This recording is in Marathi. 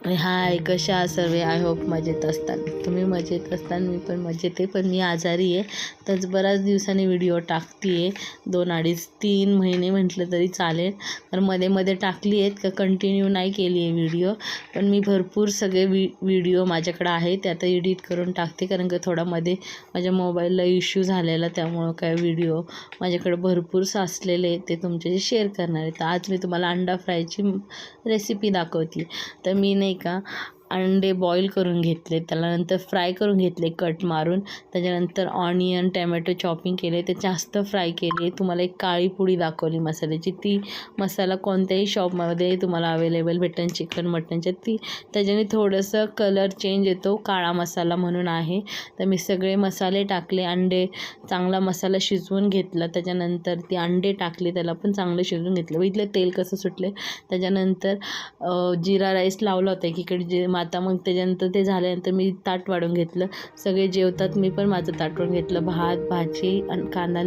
आणि हाय, कशा आहात सर्व? आय होप मजेत असताल. तुम्ही मजेत असताल, मी पण मजेत आहे. पण मी आजारी आहे, तर बऱ्याच दिवसांनी व्हिडिओ टाकते आहे. 2-2.5-3 महिने म्हटलं तरी चालेल. तर मध्ये मध्ये टाकली आहेत का कंटिन्यू नाही केली आहे व्हिडिओ. पण मी भरपूर सगळे व्हिडिओ माझ्याकडे आहेत, ते आता एडिट करून टाकते. कारण का थोडा मध्ये माझ्या मोबाईलला इश्यू झालेला, त्यामुळं काय व्हिडिओ माझ्याकडे भरपूर साचलेले आहेत, ते तुमच्याशी शेअर करणार आहे. तर आज मी तुम्हाला अंडा फ्रायची रेसिपी दाखवते. तर मी नाही का अंडे बॉईल करून घेतले, त्याला नंतर फ्राय करून घेतले कट मारून. त्याच्यानंतर ऑनियन टॅमॅटो चॉपिंग केले, ते जास्त फ्राय केले. तुम्हाला एक काळी पुडी दाखवली मसाल्याची, ती मसाला कोणत्याही शॉपमध्ये तुम्हाला अवेलेबल भेटेल चिकन मटनच्या, ती त्याच्याने थोडंसं कलर चेंज येतो, काळा मसाला म्हणून आहे. तर मी सगळे मसाले टाकले, अंडे चांगला मसाला शिजवून घेतला. त्याच्यानंतर ती अंडे टाकले, त्याला पण चांगलं शिजवून घेतलं. बघितलं तेल कसं सुटले. त्याच्यानंतर जिरा राईस लावला होता एकीकडे, जे आता मग त्याच्यानंतर ते झाल्यानंतर मी ताट वाढून घेतलं. सगळे जेवतात, मी पण माझं ताट वाढून घेतलं. भात, भाजी आणि कांदा